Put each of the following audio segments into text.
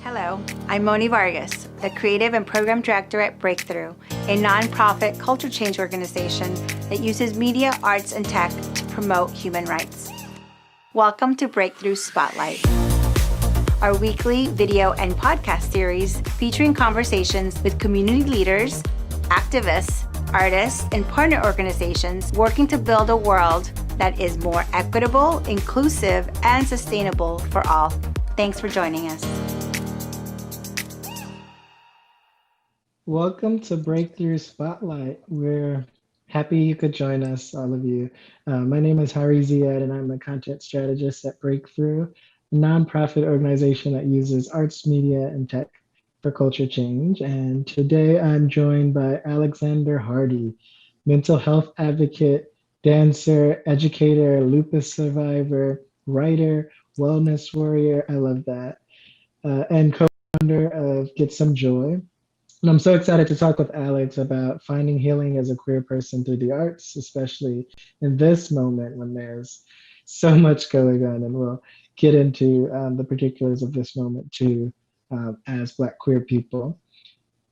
Hello, I'm Moni Vargas, the Creative and Program Director at Breakthrough, a nonprofit culture change organization that uses media, arts, and tech to promote human rights. Welcome to Breakthrough Spotlight, our weekly video and podcast series featuring conversations with community leaders, activists, artists, and partner organizations working to build a world that is more equitable, inclusive, and sustainable for all. Thanks for joining us. Welcome to Breakthrough Spotlight. We're happy you could join us, all of you. My name is Hari Ziad, and I'm the content strategist at Breakthrough, a nonprofit organization that uses arts, media, and tech for culture change. And today I'm joined by Alexander Hardy, mental health advocate, dancer, educator, lupus survivor, writer, wellness warrior. I love that. And co-founder of GetSomeJoy. And I'm so excited to talk with Alex about finding healing as a queer person through the arts, especially in this moment when there's so much going on. And we'll get into the particulars of this moment too, as Black queer people.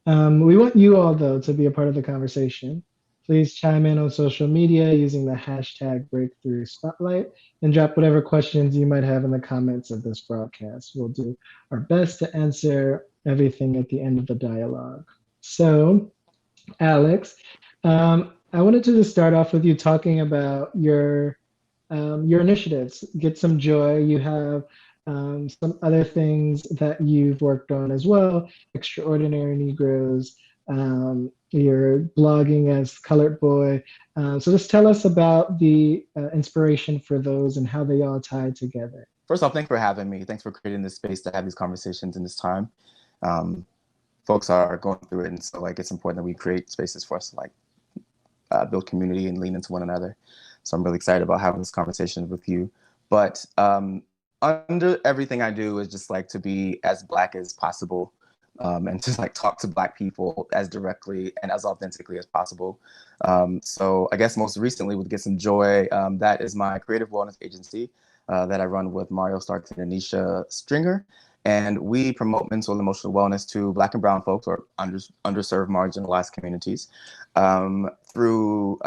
We want you all, though, to be a part of the conversation. Please chime in on social media using the hashtag Breakthrough Spotlight and drop whatever questions you might have in the comments of this broadcast. We'll do our best to answer everything at the end of the dialogue. So, Alex, I wanted to just start off with you talking about your initiatives. Get Some Joy. You have some other things that you've worked on as well. Extraordinary Negroes. You're blogging as Colored Boy. So just tell us about the inspiration for those and how they all tie together. First off, thanks for having me. Thanks for creating this space to have these conversations in this time. Folks are going through it, and so it's important that we create spaces for us to build community and lean into one another. So I'm really excited about having this conversation with you. But under everything I do is just to be as Black as possible, and just talk to Black people as directly and as authentically as possible. So I guess most recently with Get Some Joy, that is my creative wellness agency that I run with Mario Starkton and Nisha Stringer. And we promote mental and emotional wellness to Black and brown folks or underserved, marginalized communities through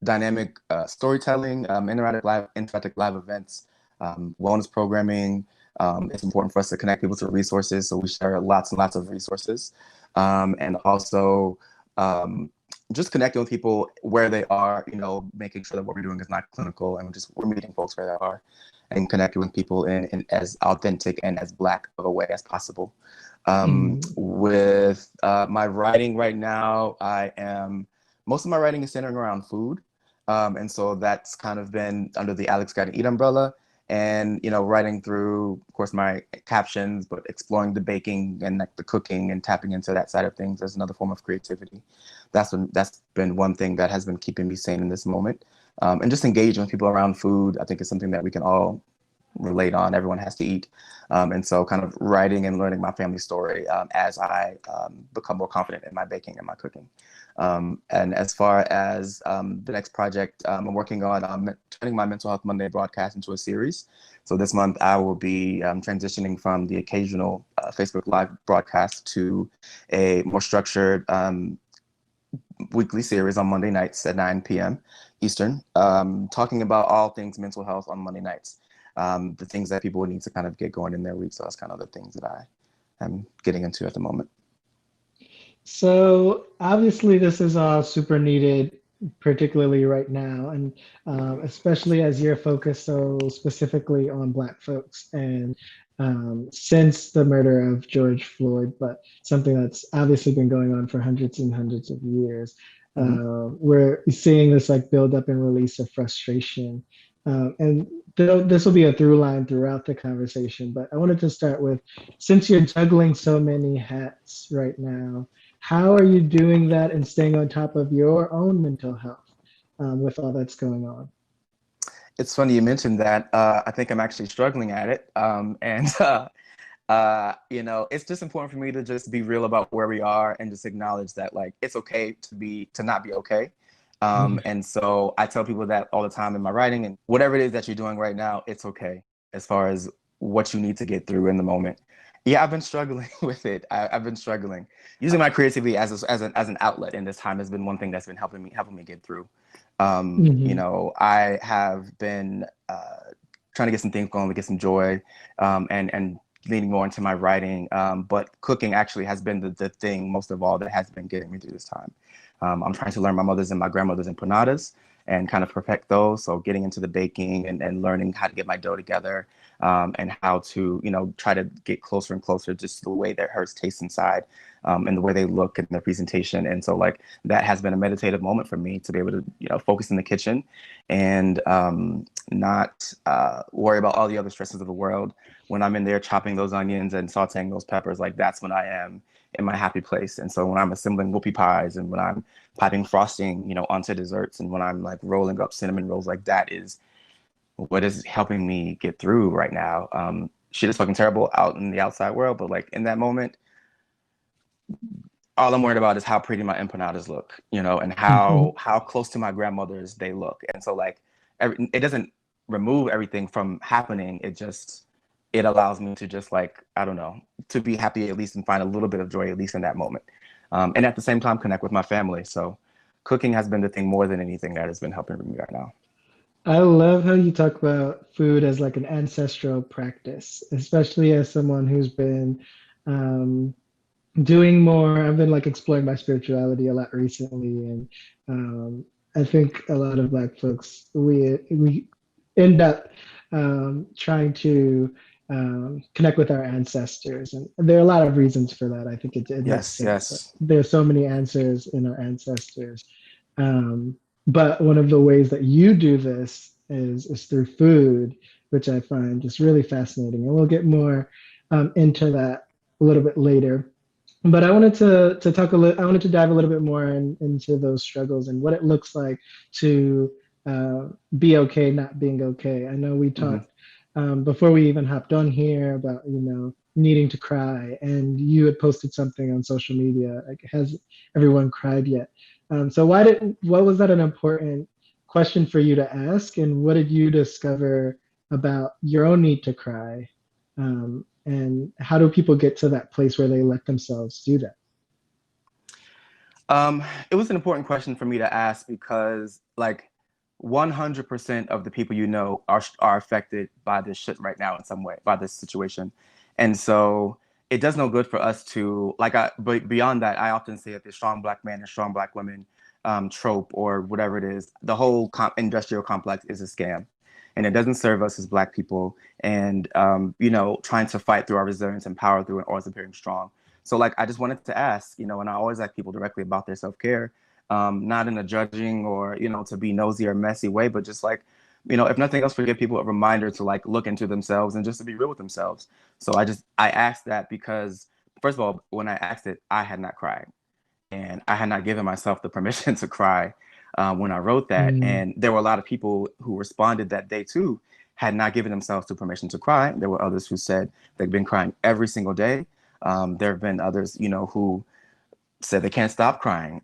dynamic storytelling, interactive live events, wellness programming. It's important for us to connect people to resources, so we share lots and lots of resources, and also just connecting with people where they are. Making sure that what we're doing is not clinical, and we're meeting folks where they are, and connecting with people in as authentic and as Black of a way as possible. With my writing right now, most of my writing is centering around food, and so that's kind of been under the Alex Guide to Eat umbrella. And, writing through, of course, my captions, but exploring the baking and the cooking and tapping into that side of things as another form of creativity. That's been one thing that has been keeping me sane in this moment. And just engaging with people around food, I think is something that we can all relate on. Everyone has to eat. And so kind of writing and learning my family story as I become more confident in my baking and my cooking. And as far as the next project I'm working on, turning my Mental Health Monday broadcast into a series. So this month I will be transitioning from the occasional Facebook Live broadcast to a more structured weekly series on Monday nights at 9 p.m. Eastern, talking about all things mental health on Monday nights, the things that people would need to kind of get going in their week. So that's kind of the things that I am getting into at the moment. So obviously this is all super needed, particularly right now, and especially as you're focused so specifically on Black folks and since the murder of George Floyd, but something that's obviously been going on for hundreds and hundreds of years. We're seeing this build up and release of frustration. And this will be a through line throughout the conversation, but I wanted to start with, since you're juggling so many hats right now, how are you doing that and staying on top of your own mental health with all that's going on? It's funny you mentioned that. I think I'm actually struggling at it. It's just important for me to just be real about where we are and just acknowledge that it's okay to not be okay. And so I tell people that all the time in my writing, and whatever it is that you're doing right now, it's okay as far as what you need to get through in the moment. Yeah, I've been struggling with it. I've been struggling. Using my creativity as an outlet in this time has been one thing that's been helping me get through. You Hmm. know, I have been trying to get some things going, to get some joy, and leaning more into my writing. But cooking actually has been the thing most of all that has been getting me through this time. I'm trying to learn my mother's and my grandmother's empanadas and kind of perfect those. So getting into the baking and learning how to get my dough together, and how to, you know, try to get closer and closer just to the way that hers taste inside, and the way they look and their presentation. And so like that has been a meditative moment for me to be able to, you know, focus in the kitchen and not worry about all the other stresses of the world. When I'm in there chopping those onions and sauteing those peppers, like that's when I am in my happy place. And so when I'm assembling whoopie pies and when I'm piping frosting, you know, onto desserts, and when I'm like rolling up cinnamon rolls, like that is what is helping me get through right now. Shit is fucking terrible out in the outside world, but like in that moment, all I'm worried about is how pretty my empanadas look, you know, and how close to my grandmother's they look. And so like it doesn't remove everything from happening. It allows me to just like, I don't know, to be happy at least and find a little bit of joy at least in that moment. And at the same time connect with my family. So cooking has been the thing more than anything that has been helping me right now. I love how you talk about food as like an ancestral practice, especially as someone who's been um, doing more. I've been like exploring my spirituality a lot recently, and I think a lot of Black folks we end up trying to connect with our ancestors, and there are a lot of reasons for that. I think it makes Yes, sense. yes. There's so many answers in our ancestors, um, but one of the ways that you do this is through food, which I find just really fascinating, and we'll get more into that a little bit later. But I wanted to talk a little. I wanted to dive a little bit more into those struggles and what it looks like to be okay, not being okay. I know we Hmm. talked before we even hopped on here about needing to cry, and you had posted something on social media like, has everyone cried yet? So what was that an important question for you to ask, and what did you discover about your own need to cry? And how do people get to that place where they let themselves do that? It was an important question for me to ask because, like, 100% of the people you know are affected by this shit right now in some way, by this situation, and so it does no good for us to like. But beyond that, I often say that the strong Black man and strong Black women trope or whatever it is, the whole industrial complex is a scam, and it doesn't serve us as Black people. And you know, trying to fight through our resilience and power through it, always appearing strong. So like, I just wanted to ask, you know, and I always ask people directly about their self-care, not in a judging or, you know, to be nosy or messy way, but just like, you know, if nothing else, for give people a reminder to like look into themselves and just to be real with themselves. So I asked that because first of all, when I asked it, I had not cried and I had not given myself the permission to cry when I wrote that. Mm, And there were a lot of people who responded that day too, had not given themselves the permission to cry. There were others who said they've been crying every single day. There have been others, you know, who said they can't stop crying.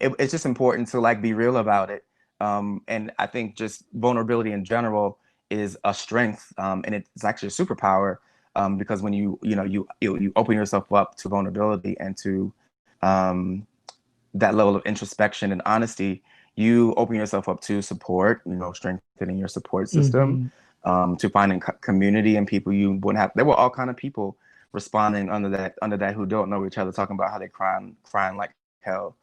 It's just important to like be real about it. And I think just vulnerability in general is a strength, and it's actually a superpower, because when you open yourself up to vulnerability and to um, that level of introspection and honesty, you open yourself up to support, you know, strengthening your support system, hmm. to finding community and people you wouldn't have. There were all kind of people responding under that who don't know each other, talking about how they crying like hell,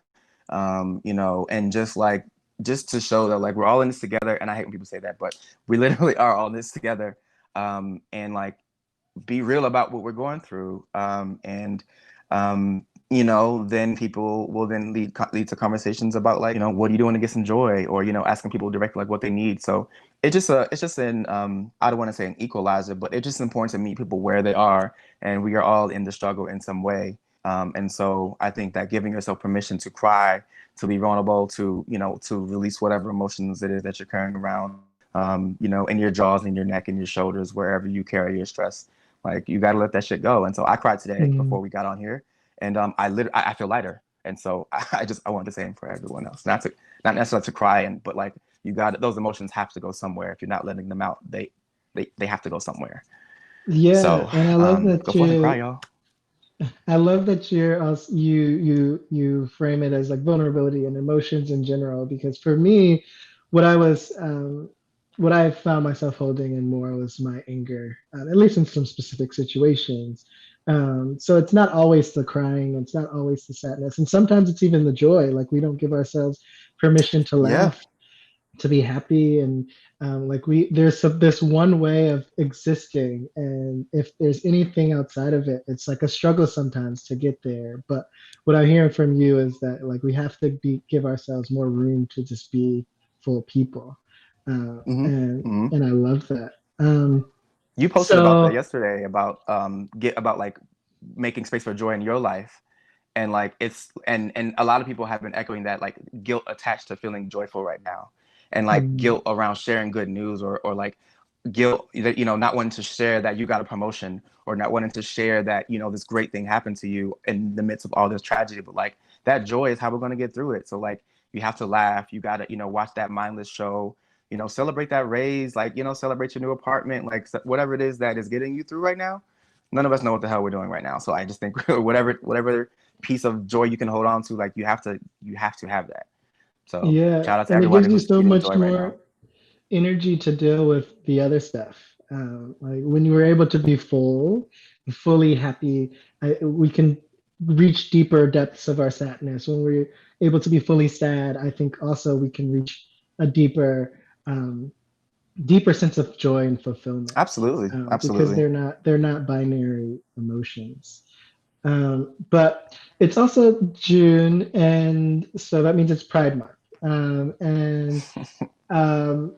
you know, and just to show that like we're all in this together. And I hate when people say that, but we literally are all in this together, and like be real about what we're going through. And you know, then people will then lead to conversations about like, you know, what are you doing to get some joy, or you know, asking people directly like what they need. So it's just an I don't want to say an equalizer, but it's just important to meet people where they are, and we are all in the struggle in some way. And so I think that giving yourself permission to cry, to be vulnerable, to, you know, to release whatever emotions it is that you're carrying around, you know, in your jaws, in your neck, in your shoulders, wherever you carry your stress, like you got to let that shit go. And so I cried today Mm, before we got on here, and I feel lighter. And so I wanted to say it for everyone else, not necessarily to cry, but like you got those emotions have to go somewhere. If you're not letting them out, they have to go somewhere. Yeah, So and I love go that forth and cry, you y'all. I love that you're also, you frame it as like vulnerability and emotions in general. Because for me, what I was what I found myself holding in more was my anger, at least in some specific situations. So it's not always the crying, it's not always the sadness, and sometimes it's even the joy. Like we don't give ourselves permission to Yeah. laugh, to be happy, and like we there's this one way of existing, and if there's anything outside of it, it's like a struggle sometimes to get there. But what I'm hearing from you is that like we have to be give ourselves more room to just be full people, Hmm. Hmm. and I love that. You posted about that So yesterday about about like making space for joy in your life, and like it's and a lot of people have been echoing that, like guilt attached to feeling joyful right now, and like mm, guilt around sharing good news, or like guilt that, not wanting to share that you got a promotion, or not wanting to share that, this great thing happened to you in the midst of all this tragedy. But like that joy is how we're going to get through it. So like you have to laugh, you got to, watch that mindless show, celebrate that raise, like, celebrate your new apartment, like whatever it is that is getting you through right now. None of us know what the hell we're doing right now. So I just think whatever piece of joy you can hold on to, like you have to have that. So yeah, shout out to and it gives everybody you who's so getting much joy right now. more energy to deal with the other stuff. Like when you were able to be fully happy, we can reach deeper depths of our sadness. When we're able to be fully sad, I think also we can reach a um, deeper sense of joy and fulfillment, Absolutely. because Absolutely. they're not binary emotions. But it's also June, and so that means it's Pride Month. And um,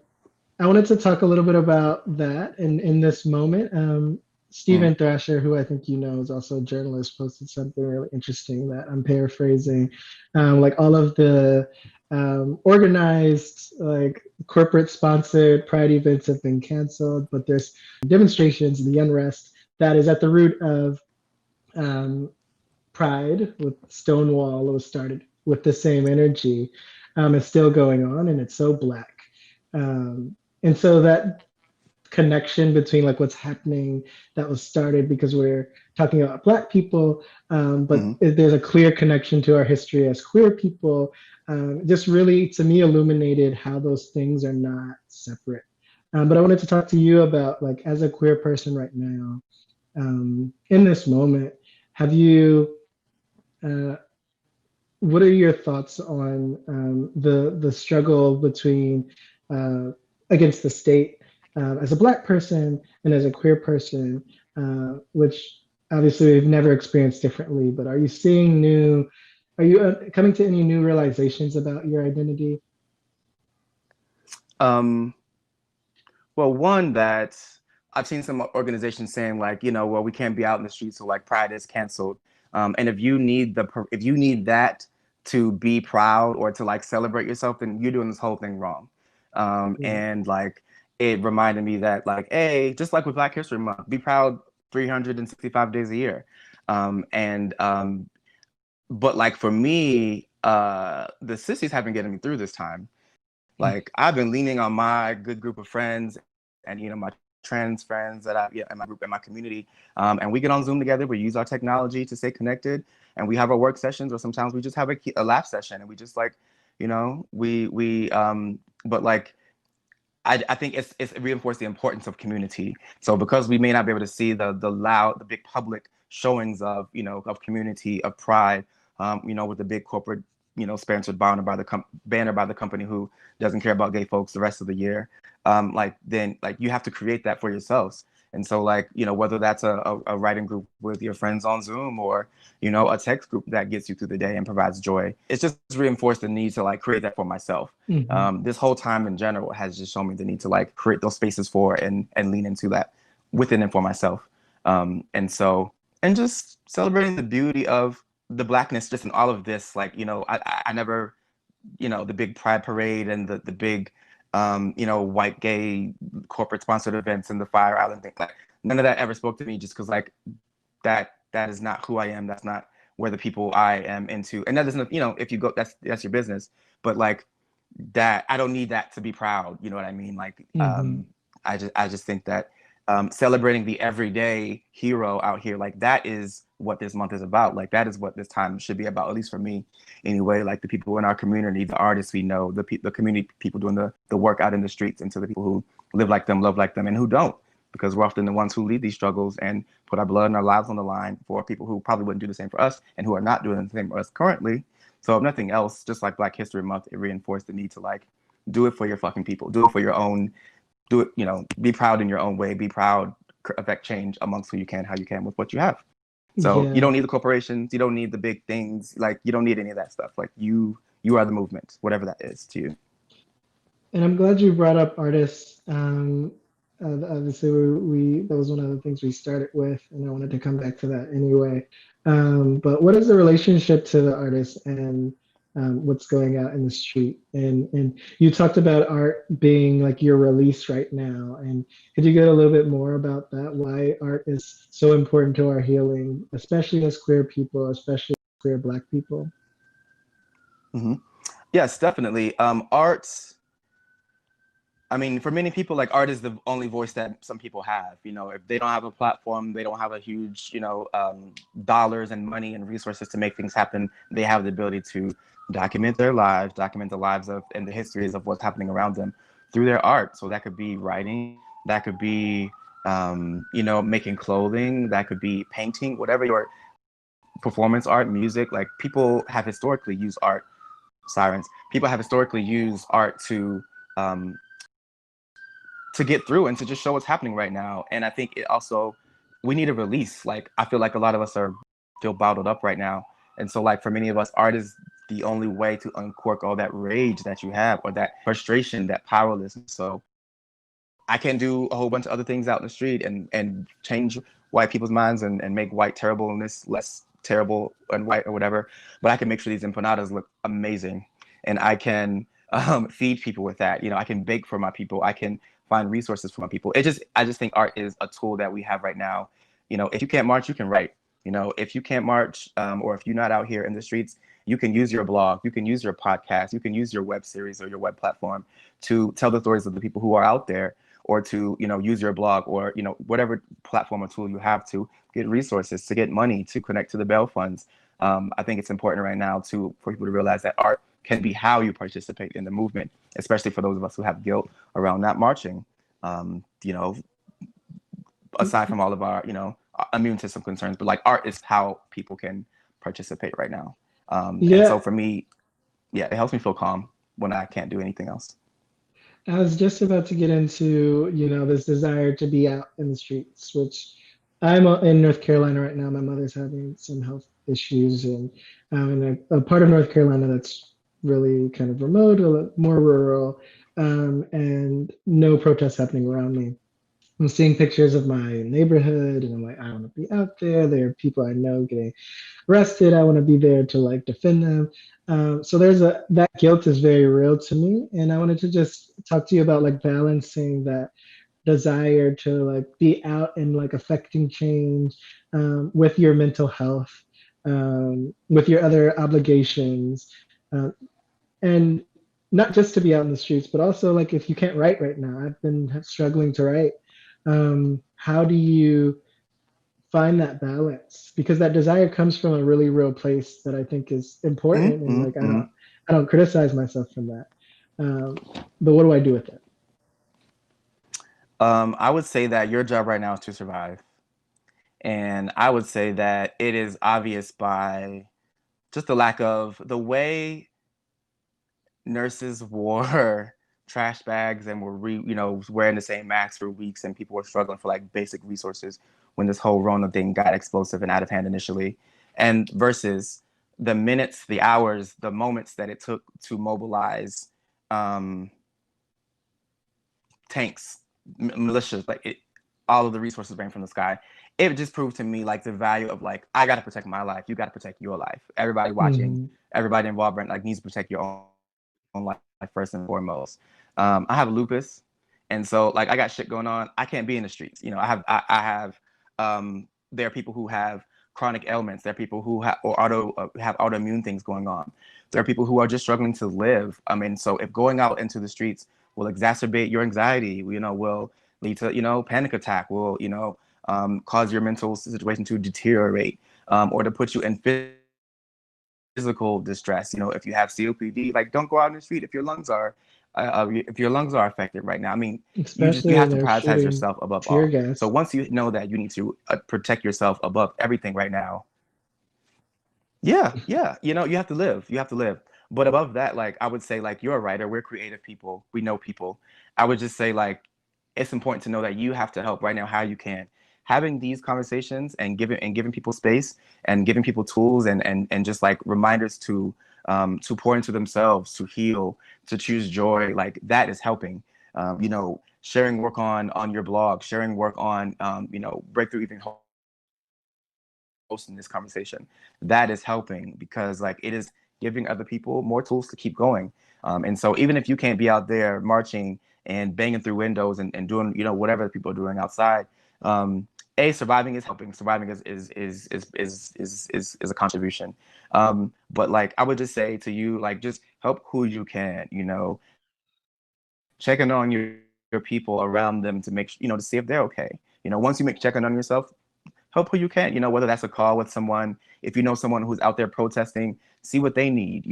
I wanted to talk a little bit about that in this moment. Mm. Stephen Thrasher, who I think you know is also a journalist, posted something really interesting that I'm paraphrasing. Like all of the organized, like corporate sponsored Pride events have been canceled, but there's demonstrations and the unrest that is at the root of um, Pride with Stonewall was started with the same energy. It's still going on, and it's so black. And so that connection between like what's happening that was started because we're talking about black people, but Hmm. there's a clear connection to our history as queer people. Just really, to me, illuminated how those things are not separate. But I wanted to talk to you about like as a queer person right now, in this moment, have you uh, what are your thoughts on the struggle between uh, against the state as a black person and as a queer person, which obviously we've never experienced differently? But are you seeing new? Are you coming to any new realizations about your identity? Um, well, one that I've seen some organizations saying like, well, we can't be out in the streets, so like Pride is canceled. And if you need that to be proud or to like celebrate yourself, then you're doing this whole thing wrong. Right. And like it reminded me that like, hey, just like with Black History Month, be proud 365 days a year. And But like for me, the sissies have been getting me through this time. Like I've been leaning on my good group of friends, and my trans friends that in my group, in my community, and we get on Zoom together. We use our technology to stay connected, and we have our work sessions, or sometimes we just have a laugh session, and we just like, we but like I think it's reinforced the importance of community. So because we may not be able to see the big public showings of of community, of pride, with the big corporate sponsored banner by the company who doesn't care about gay folks the rest of the year, like then like you have to create that for yourselves. And so like whether that's a writing group with your friends on Zoom, or a text group that gets you through the day and provides joy, it's just reinforced the need to like create that for myself. Mhm. This whole time in general has just shown me the need to like create those spaces for and lean into that within and for myself. And just celebrating the beauty of the blackness just in all of this. Like, I never, the big pride parade and the big, white gay corporate sponsored events and the Fire Island thing. Like none of that ever spoke to me, just because like that is not who I am. That's not where the people I am into. And that doesn't, if you go, that's your business. But like that, I don't need that to be proud. You know what I mean? Like, Mhm. I just think that celebrating the everyday hero out here. Like that is what this month is about. Like that is what this time should be about, at least for me anyway. Like the people in our community, the artists we know, the community people doing the work out in the streets, and to the people who live like them, love like them, and who don't, because we're often the ones who lead these struggles and put our blood and our lives on the line for people who probably wouldn't do the same for us and who are not doing the same for us currently. So if nothing else, just like Black History Month, it reinforced the need to like do it for your fucking people, do it for your own, do it, be proud in your own way, be proud, affect change amongst who you can, how you can with what you have. So you don't need the corporations, you don't need the big things, like you don't need any of that stuff. Like you are the movement, whatever that is to you. And I'm glad you brought up artists. Obviously, we that was one of the things we started with, and I wanted to come back to that anyway. But what is the relationship to the artist and what's going out in the street? And you talked about art being like your release right now. And could you get a little bit more about that? Why art is so important to our healing, especially as queer people, especially queer Black people? Mm-hmm. Yes, definitely. Art. I mean, for many people, like art is the only voice that some people have. If they don't have a platform, they don't have a huge, dollars and money and resources to make things happen. They have the ability to document their lives, document the lives of and the histories of what's happening around them through their art. So that could be writing, that could be, making clothing, that could be painting, whatever your performance art, music. Like people have historically used art. Sirens. People have historically used art to get through and to just show what's happening right now. And I think we need a release. Like, I feel like a lot of us feel bottled up right now. And so like for many of us, art is the only way to uncork all that rage that you have, or that frustration, that powerlessness. So I can do a whole bunch of other things out in the street and change white people's minds and make white terribleness less terrible and white or whatever. But I can make sure these empanadas look amazing. And I can feed people with that. I can bake for my people. I can find resources for my people. I just think art is a tool that we have right now. If you can't march, you can write. If you can't march, or if you're not out here in the streets, you can use your blog, you can use your podcast, you can use your web series or your web platform to tell the stories of the people who are out there, or to, use your blog or, whatever platform or tool you have to get resources, to get money, to connect to the bail funds. I think it's important right now for people to realize that art can be how you participate in the movement, especially for those of us who have guilt around not marching. Aside from all of our, immune system concerns, but like art is how people can participate right now. And so for me, it helps me feel calm when I can't do anything else. I was just about to get into, this desire to be out in the streets, which I'm in North Carolina right now. My mother's having some health issues, and I'm in a part of North Carolina that's really kind of remote, a little more rural, and no protests happening around me. I'm seeing pictures of my neighborhood, and I'm like, I want to be out there. There are people I know getting arrested. I want to be there to like defend them. So that guilt is very real to me, and I wanted to just talk to you about like balancing that desire to like be out and like affecting change, with your mental health, with your other obligations, and not just to be out in the streets, but also like if you can't write right now. I've been struggling to write. How do you find that balance? Because that desire comes from a really real place that I think is important, and like I don't criticize myself from that. But what do I do with it? I would say that your job right now is to survive. And I would say that it is obvious by just the lack of the way nurses wore trash bags and were wearing the same masks for weeks, and people were struggling for like basic resources when this whole Rona thing got explosive and out of hand initially, and versus the minutes, the hours, the moments that it took to mobilize tanks, militias, like all of the resources rain from the sky. It just proved to me like the value of like, I got to protect my life. You got to protect your life. Everybody watching, everybody involved, like needs to protect your own life first and foremost. I have lupus, and so like I got shit going on. I can't be in the streets. I have there are people who have chronic ailments. There are people who have autoimmune things going on. There are people who are just struggling to live. I mean, so if going out into the streets will exacerbate your anxiety, will lead to, panic attack, will, cause your mental situation to deteriorate, or to put you in physical distress. If you have COPD, like, don't go out in the street if your lungs are affected right now. I mean, you Especially have when to they're prioritize shooting yourself above tear all. So gas. once you know that you need to protect yourself above everything right now, yeah, you have to live. You have to live. But above that, like, I would say, like, you're a writer. We're creative people. We know people. I would just say, like, it's important to know that you have to help right now how you can. Having these conversations and giving people space and giving people tools and just like reminders to pour into themselves, to heal, to choose joy, like, that is helping. Sharing work on your blog, sharing work on Breakthrough, even hosting this conversation, that is helping, because, like, it is giving other people more tools to keep going. And so even if you can't be out there marching and banging through windows and doing whatever people are doing outside, surviving is helping. Surviving is a contribution. But, like, I would just say to you, like, just help who you can. Checking on your people around them to make to see if they're okay. Once you make checking on yourself, help who you can, whether that's a call with someone. If you know someone who's out there protesting, see what they need.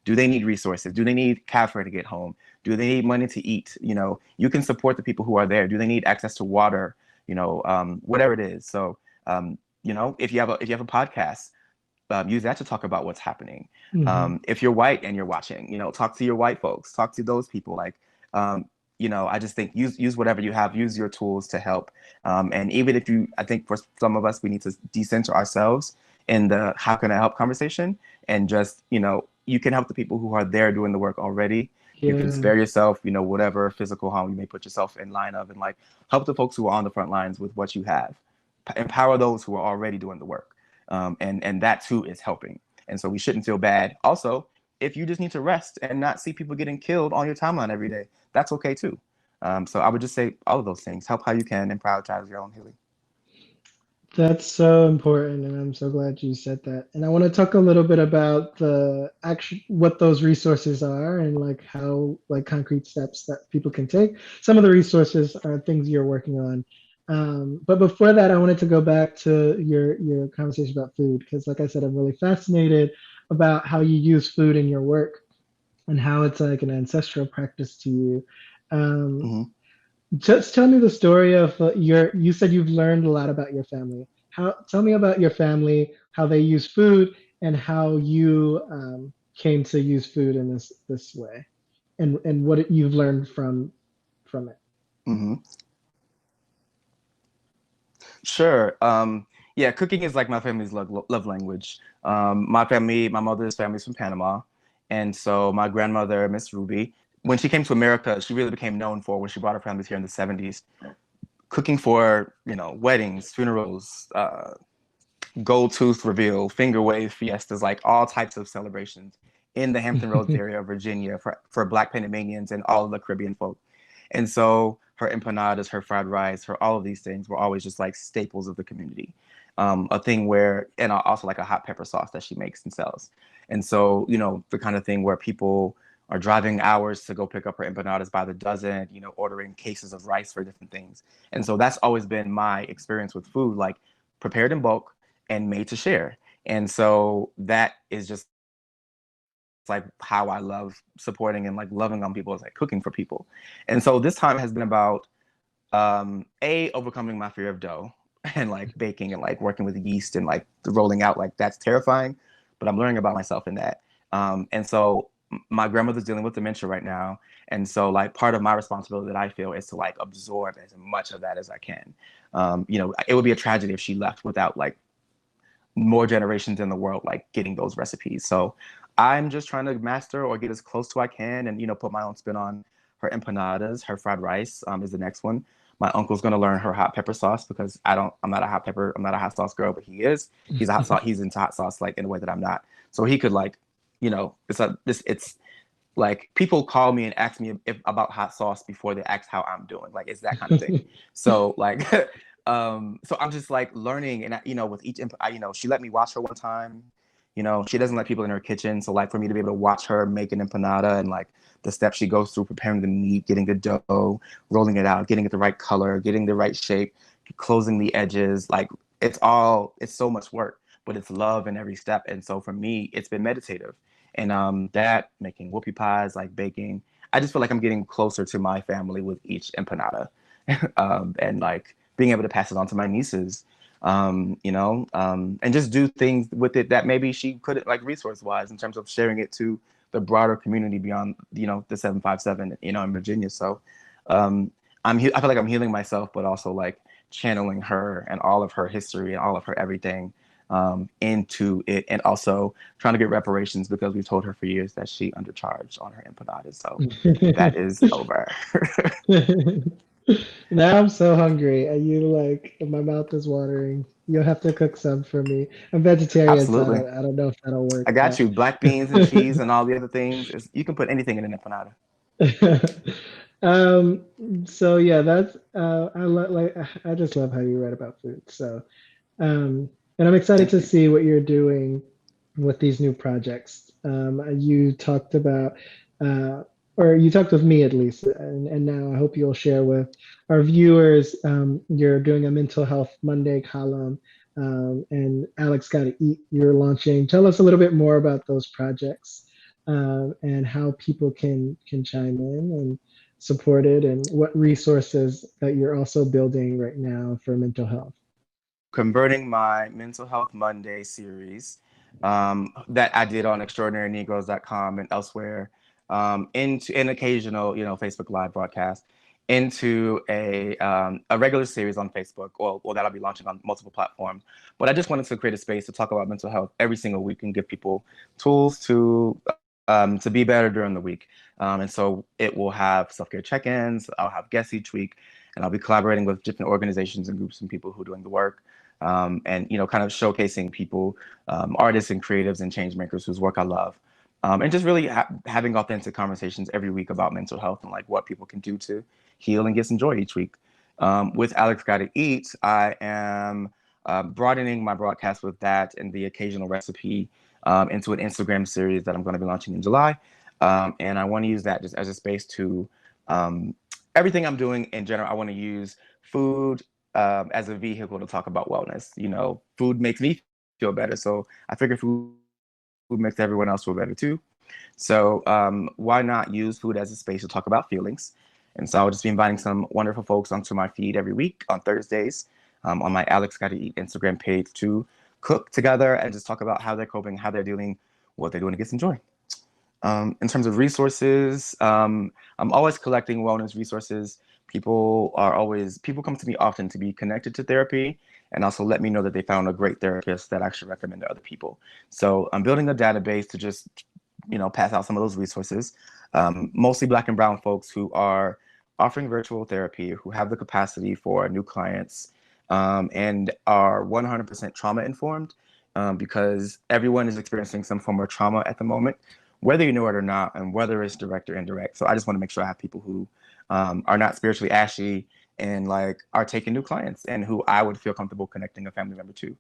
Do they need resources? Do they need cafe to get home? Do they need money to eat? You can support the people who are there. Do they need access to water? Whatever it is. So, if you have a podcast, use that to talk about what's happening. Mm-hmm. If you're white and you're watching, talk to your white folks, talk to those people. Like, I just think use whatever you have, use your tools to help. And even if I think for some of us, we need to decenter ourselves in the how can I help conversation, and just, you can help the people who are there doing the work already. You can Yeah. spare yourself, whatever physical harm you may put yourself in line of, and, like, help the folks who are on the front lines with what you have. Empower those who are already doing the work. And that too is helping. And so we shouldn't feel bad. Also, if you just need to rest and not see people getting killed on your timeline every day, that's okay too. So I would just say all of those things. Help how you can and prioritize your own healing. That's so important, and I'm so glad you said that. And I want to talk a little bit about the action, what those resources are, and like how, like, concrete steps that people can take. Some of the resources are things you're working on. But before that, I wanted to go back to your conversation about food, because, like I said, I'm really fascinated about how you use food in your work and how it's like an ancestral practice to you. Um, Mm-hmm. just tell me the story of you said you've learned a lot about your family. Tell me about your family, how they use food, and how you came to use food in this way, and what you've learned from it. Mm-hmm. Sure. Yeah, cooking is like my family's love language. My mother's family's from Panama. And so my grandmother, Miss Ruby, when she came to America, she really became known for, when she brought her families here in the 70s, cooking for, weddings, funerals, gold tooth reveal, finger wave fiestas, like all types of celebrations in the Hampton Roads area of Virginia for Black Panamanians and all of the Caribbean folk. And so her empanadas, her fried rice, her all of these things were always just like staples of the community. A thing where, and also like a hot pepper sauce that she makes and sells. And so, the kind of thing where people are driving hours to go pick up her empanadas by the dozen, ordering cases of rice for different things. And so that's always been my experience with food, like prepared in bulk and made to share. And so that is just like how I love supporting and like loving on people, is like cooking for people. And so this time has been about overcoming my fear of dough and like baking and like working with yeast and like rolling out, like that's terrifying, but I'm learning about myself in that. And so my grandmother's dealing with dementia right now. And so like part of my responsibility that I feel is to like absorb as much of that as I can. It would be a tragedy if she left without like more generations in the world like getting those recipes. So I'm just trying to master or get as close to I can, and put my own spin on her empanadas. Her fried rice is the next one. My uncle's gonna learn her hot pepper sauce, because I'm not a hot sauce girl, but he is. He's into hot sauce like in a way that I'm not. So he could like, it's like people call me and ask me about hot sauce before they ask how I'm doing. Like, it's that kind of thing. So like, so I'm just like learning, and with each, she let me watch her one time, You know, she doesn't let people in her kitchen. So like for me to be able to watch her make an empanada and like the steps she goes through, preparing the meat, getting the dough, rolling it out, getting it the right color, getting the right shape, closing the edges, like it's so much work, but it's love in every step. And so for me, it's been meditative. And that making whoopie pies, like baking, I just feel like I'm getting closer to my family with each empanada. And like being able to pass it on to my nieces, and just do things with it that maybe she couldn't, like resource wise, in terms of sharing it to the broader community beyond, the 757, in Virginia. So I feel like I'm healing myself, but also like channeling her and all of her history and all of her everything into it, and also trying to get reparations because we've told her for years that she undercharged on her empanadas. So that is over. Now I'm so hungry. And my mouth is watering. You'll have to cook some for me. I'm vegetarian, so Absolutely. I don't know if that'll work, I got but you. Black beans and cheese and all the other things. You can put anything in an empanada. um, so yeah, that's I just love how you write about food. So and I'm excited Thank to you. see what you're doing with these new projects. You talked about, or you talked with me at least, and now I hope you'll share with our viewers. You're doing a mental health Monday column, and Alex Gotta Eat, you're launching. Tell us a little bit more about those projects, and how people can chime in and support it, and what resources that you're also building right now for mental health. Converting my Mental Health Monday series that I did on extraordinarynegroes.com and elsewhere into an occasional, Facebook Live broadcast into a regular series on Facebook. Well, that'll be launching on multiple platforms. But I just wanted to create a space to talk about mental health every single week and give people tools to be better during the week. And so it will have self-care check-ins. I'll have guests each week, and I'll be collaborating with different organizations and groups and people who are doing the work. And kind of showcasing people, artists and creatives and change makers whose work I love, and just really having authentic conversations every week about mental health and like what people can do to heal and get some joy each week. With Alex Gotta Eat, I am broadening my broadcast with that and the occasional recipe into an Instagram series that I'm going to be launching in July. And I want to use that just as a space to everything I'm doing in general. I want to use food as a vehicle to talk about wellness. Food makes me feel better, so I figure food makes everyone else feel better too. So why not use food as a space to talk about feelings? And so I'll just be inviting some wonderful folks onto my feed every week on Thursdays on my Alex Gotta Eat Instagram page to cook together and just talk about how they're coping, how they're dealing, what they're doing to get some joy. In terms of resources, I'm always collecting wellness resources. People come to me often to be connected to therapy and also let me know that they found a great therapist that I should recommend to other people. So I'm building a database to just, pass out some of those resources. Mostly Black and Brown folks who are offering virtual therapy, who have the capacity for new clients, and are 100% trauma informed, because everyone is experiencing some form of trauma at the moment, whether you know it or not, and whether it's direct or indirect. So I just want to make sure I have people who are not spiritually ashy and like are taking new clients and who I would feel comfortable connecting a family member to.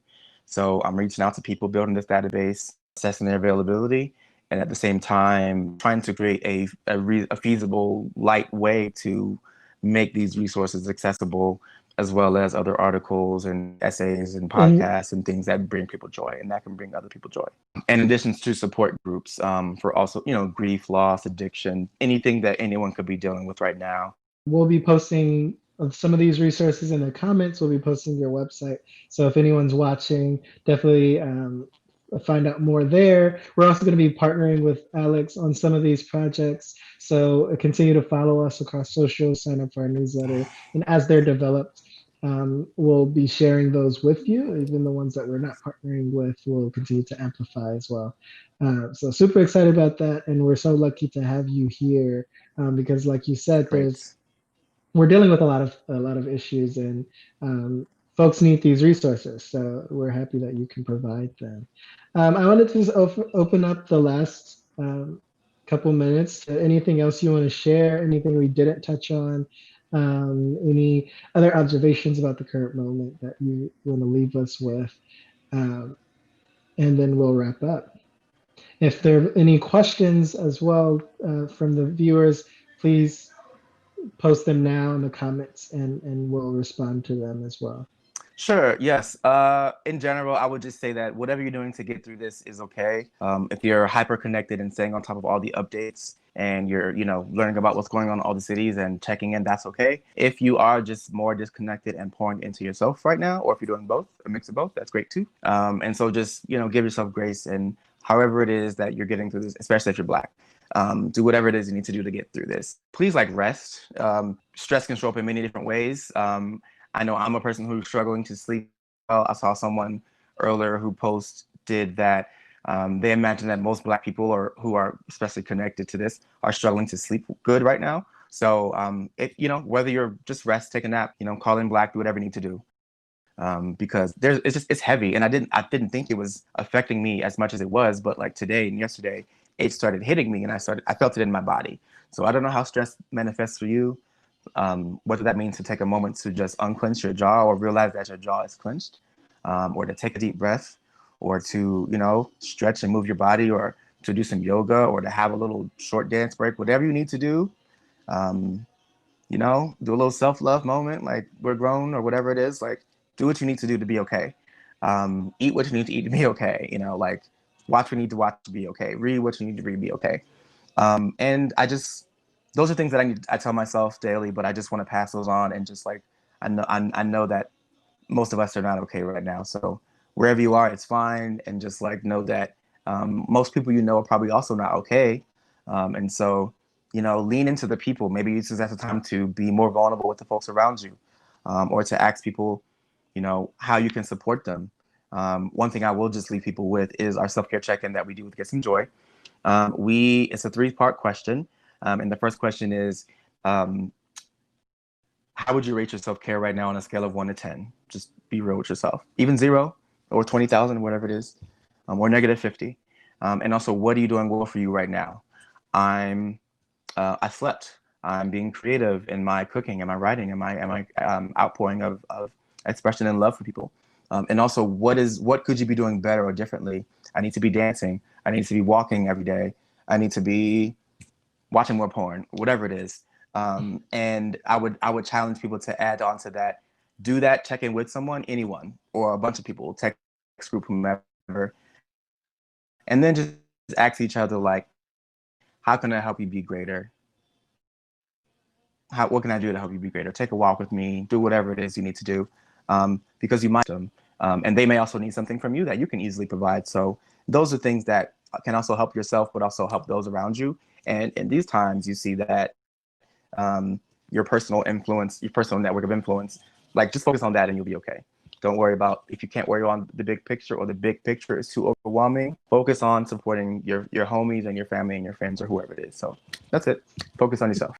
So I'm reaching out to people, building this database, assessing their availability, and at the same time trying to create a feasible, light way to make these resources accessible, as well as other articles and essays and And podcasts and things that bring people joy and that can bring other people joy. In addition to support groups for also, grief, loss, addiction, anything that anyone could be dealing with right now. we'll be posting some of these resources in the comments. We'll be posting your website. So if anyone's watching, definitely find out more there. We're also going to be partnering with Alex on some of these projects. So continue to follow us across social, sign up for our newsletter. And as they're developed, we'll be sharing those with you. Even the ones that we're not partnering with, we'll continue to amplify as well. So super excited about that. And we're so lucky to have you here because like you said, Great. we're dealing with a lot of issues, and folks need these resources. So we're happy that you can provide them. I wanted to just open up the last couple minutes to anything else you want to share, anything we didn't touch on, any other observations about the current moment that you want to leave us with. Um, and then we'll wrap up. If there are any questions as well from the viewers, please post them now in the comments, and we'll respond to them as well. Sure. Yes. In general, I would just say that whatever you're doing to get through this is okay. If you're hyper connected and staying on top of all the updates, and you're, learning about what's going on in all the cities and checking in, that's okay. If you are just more disconnected and pouring into yourself right now, or if you're doing both, a mix of both, that's great too. And so just, give yourself grace, and however it is that you're getting through this, especially if you're Black. Do whatever it is you need to do to get through this. Please rest. Stress can show up in many different ways. I know I'm a person who's struggling to sleep well. I saw someone earlier who posted that they imagine that most Black people, or who are especially connected to this, are struggling to sleep good right now. So if whether you're just rest, take a nap, call in Black, do whatever you need to do, because it's heavy, and I didn't think it was affecting me as much as it was, but today and yesterday it started hitting me, and I felt it in my body. So I don't know how stress manifests for you. Whether that means to take a moment to just unclench your jaw, or realize that your jaw is clenched, or to take a deep breath, or to, stretch and move your body, or to do some yoga, or to have a little short dance break, whatever you need to do. Do a little self-love moment, we're grown, or whatever it is, do what you need to do to be okay. Eat what you need to eat to be okay. Watch what you need to watch to be okay. Read what you need to read to be okay. And those are things that I tell myself daily, but I just want to pass those on, and just I know that most of us are not okay right now. So wherever you are, it's fine, and just know that most people are probably also not okay. And so lean into the people. Maybe use this as a time to be more vulnerable with the folks around you, or to ask people, how you can support them. One thing I will just leave people with is our self-care check-in that we do with GetSomeJoy. It's a 3-part question. And the first question is, how would you rate your self-care right now on a scale of 1 to 10? Just be real with yourself. Even 0 or 20,000, whatever it is, or -50. And also, what are you doing well for you right now? I slept. I'm being creative in my cooking, and my writing, and my outpouring of expression and love for people. And also, what could you be doing better or differently? I need to be dancing. I need to be walking every day. I need to be watching more porn, whatever it is. And I would challenge people to add on to that. Do that, check in with someone, anyone, or a bunch of people, text group, whomever. And then just ask each other, how can I help you be greater? What can I do to help you be greater? Take a walk with me, do whatever it is you need to do, because you might them. And they may also need something from you that you can easily provide. So those are things that can also help yourself, but also help those around you. And in these times, you see that your personal influence, your personal network of influence, just focus on that and you'll be okay. Don't worry about if you can't worry on the big picture, or the big picture is too overwhelming. Focus on supporting your homies and your family and your friends, or whoever it is. So that's it. Focus on yourself.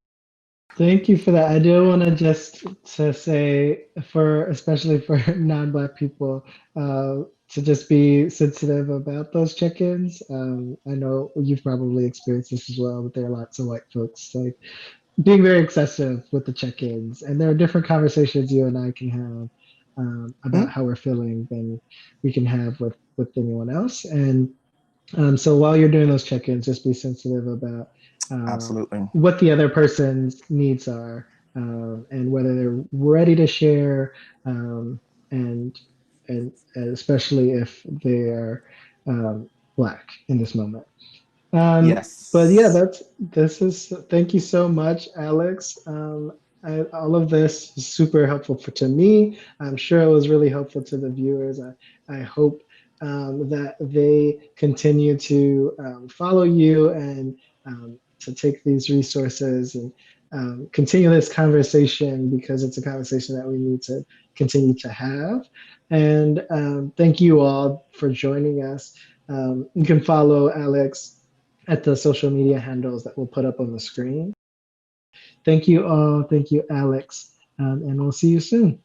Thank you for that. I do want to say, especially for non-Black people, to just be sensitive about those check-ins. I know you've probably experienced this as well, but there are lots of white folks being very excessive with the check-ins, and there are different conversations you and I can have about how we're feeling than we can have with anyone else. And so while you're doing those check-ins, just be sensitive about Absolutely. what the other person's needs are, and whether they're ready to share, and especially if they are Black in this moment. Yes. But yeah, thank you so much, Alex. All of this is super helpful to me. I'm sure it was really helpful to the viewers. I hope that they continue to follow you, and to take these resources, and continue this conversation, because it's a conversation that we need to continue to have. And thank you all for joining us. You can follow Alex at the social media handles that we'll put up on the screen. Thank you all. Thank you, Alex. And we'll see you soon.